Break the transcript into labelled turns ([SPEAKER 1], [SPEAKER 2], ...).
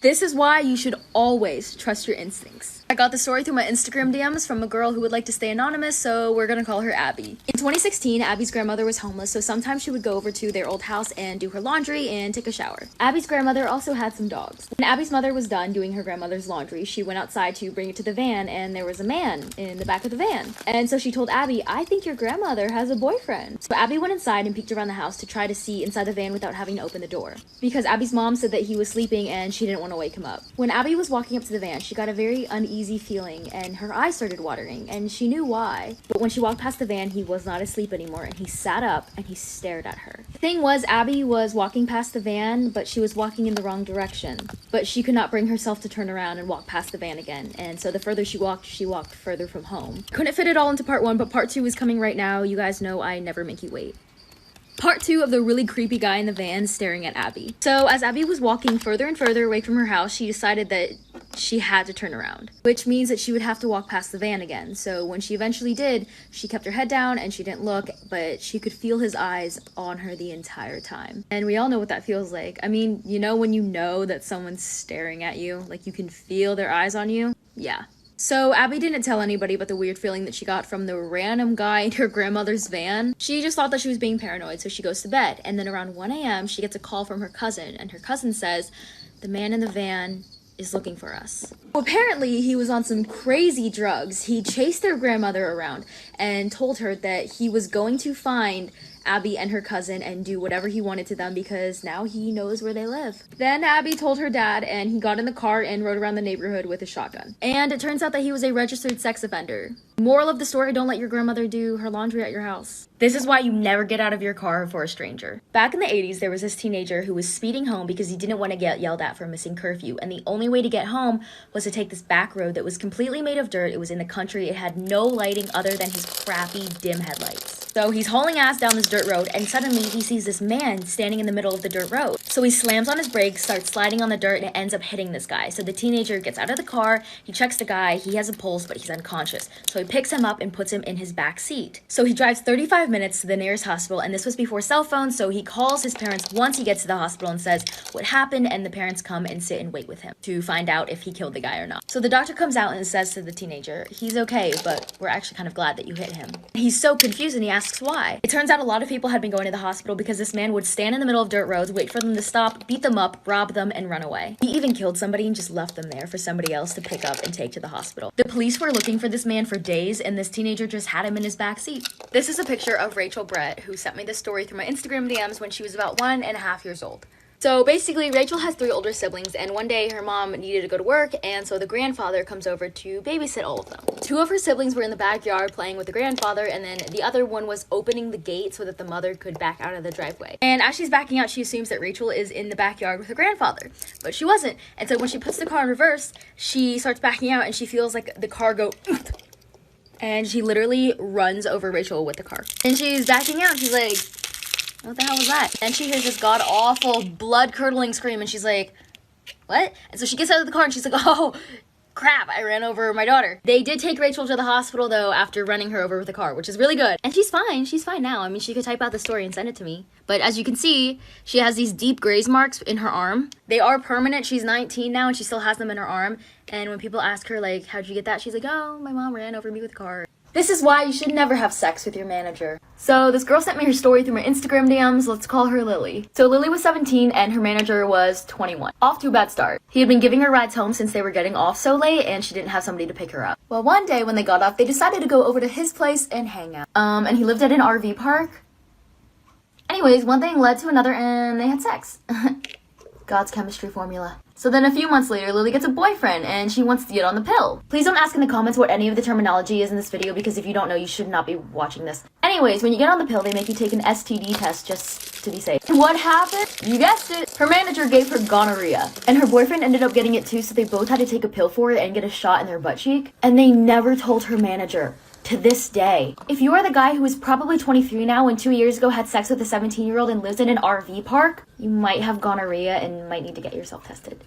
[SPEAKER 1] This is why you should always trust your instincts. I got the story through my Instagram DMs from a girl who would like to stay anonymous, so we're gonna call her Abby. In 2016, Abby's grandmother was homeless, so sometimes she would go over to their old house and do her laundry and take a shower. Abby's grandmother also had some dogs. When Abby's mother was done doing her grandmother's laundry, she went outside to bring it to the van, and there was a man in the back of the van. And so she told Abby, "I think your grandmother has a boyfriend." So Abby went inside and peeked around the house to try to see inside the van without having to open the door, because Abby's mom said that he was sleeping and she didn't want to wake him up. When Abby was walking up to the van, she got a very uneasy feeling and her eyes started watering, and she knew why. But when she walked past the van, he was not asleep anymore, and he sat up and he stared at her. The thing was, Abby was walking past the van, but she was walking in the wrong direction. But she could not bring herself to turn around and walk past the van again, and so the further she walked further from home. Couldn't fit it all into part 1, but part 2 is coming right now. You guys know I never make you wait. Part 2 of the really creepy guy in the van staring at Abby. So as Abby was walking further and further away from her house, she decided that she had to turn around, which means that she would have to walk past the van again. So when she eventually did, she kept her head down and she didn't look, but she could feel his eyes on her the entire time. And we all know what that feels like. I mean, you know when you know that someone's staring at you, like you can feel their eyes on you? Yeah. So Abby didn't tell anybody about the weird feeling that she got from the random guy in her grandmother's van. She just thought that she was being paranoid, so she goes to bed. And then around 1 a.m., she gets a call from her cousin, and her cousin says, "The man in the van is looking for us." Well, apparently he was on some crazy drugs. He chased their grandmother around and told her that he was going to find Abby and her cousin and do whatever he wanted to them because now he knows where they live. Then Abby told her dad, and he got in the car and rode around the neighborhood with a shotgun. And it turns out that he was a registered sex offender. Moral of the story, don't let your grandmother do her laundry at your house. This is why you never get out of your car for a stranger. Back in the 80s, there was this teenager who was speeding home because he didn't want to get yelled at for missing curfew, and the only way to get home was to take this back road that was completely made of dirt. It was in the country. It had no lighting other than his crappy dim headlights. So he's hauling ass down this dirt road, and suddenly he sees this man standing in the middle of the dirt road. So he slams on his brakes, starts sliding on the dirt, and it ends up hitting this guy. So the teenager gets out of the car, he checks the guy, he has a pulse, but he's unconscious. So he picks him up and puts him in his back seat. So he drives 35 minutes to the nearest hospital, and this was before cell phones, so he calls his parents once he gets to the hospital and says what happened, and the parents come and sit and wait with him to find out if he killed the guy or not. So the doctor comes out and says to the teenager, "He's okay, but we're actually kind of glad that you hit him." He's so confused and he asks why. It turns out a lot of people had been going to the hospital because this man would stand in the middle of dirt roads, wait for them to stop, beat them up, rob them, and run away. He even killed somebody and just left them there for somebody else to pick up and take to the hospital. The police were looking for this man for days, and this teenager just had him in his back seat. This is a picture of Rachel Brett, who sent me this story through my Instagram DMs when she was about 1.5 years old. So basically, Rachel has 3 older siblings, and one day her mom needed to go to work, and so the grandfather comes over to babysit all of them. 2 of her siblings were in the backyard playing with the grandfather, and then the other one was opening the gate so that the mother could back out of the driveway. And as she's backing out, she assumes that Rachel is in the backyard with her grandfather, but she wasn't. And so when she puts the car in reverse, she starts backing out, and she feels like the car go and she literally runs over Rachel with the car. And she's backing out, and she's like, "What the hell was that?" And she hears this god-awful, blood-curdling scream, and she's like, "What?" And so she gets out of the car, and she's like, "Oh, crap, I ran over my daughter." They did take Rachel to the hospital, though, after running her over with the car, which is really good. And she's fine. She's fine now. I mean, she could type out the story and send it to me. But as you can see, she has these deep graze marks in her arm. They are permanent. She's 19 now, and she still has them in her arm. And when people ask her, like, "How'd you get that?" she's like, "Oh, my mom ran over me with a car." This is why you should never have sex with your manager. So this girl sent me her story through my Instagram DMs. Let's call her Lily. So Lily was 17 and her manager was 21. Off to a bad start. He had been giving her rides home since they were getting off so late and she didn't have somebody to pick her up. Well, one day when they got off, they decided to go over to his place and hang out. And he lived at an RV park. Anyways, one thing led to another and they had sex. God's chemistry formula. So then a few months later, Lily gets a boyfriend and she wants to get on the pill. Please don't ask in the comments what any of the terminology is in this video because if you don't know, you should not be watching this. Anyways, when you get on the pill, they make you take an STD test just to be safe. And what happened? You guessed it. Her manager gave her gonorrhea. And her boyfriend ended up getting it too, so they both had to take a pill for it and get a shot in their butt cheek. And they never told her manager. To this day. If you are the guy who is probably 23 now and 2 years ago had sex with a 17-year-old and lives in an RV park, you might have gonorrhea and might need to get yourself tested.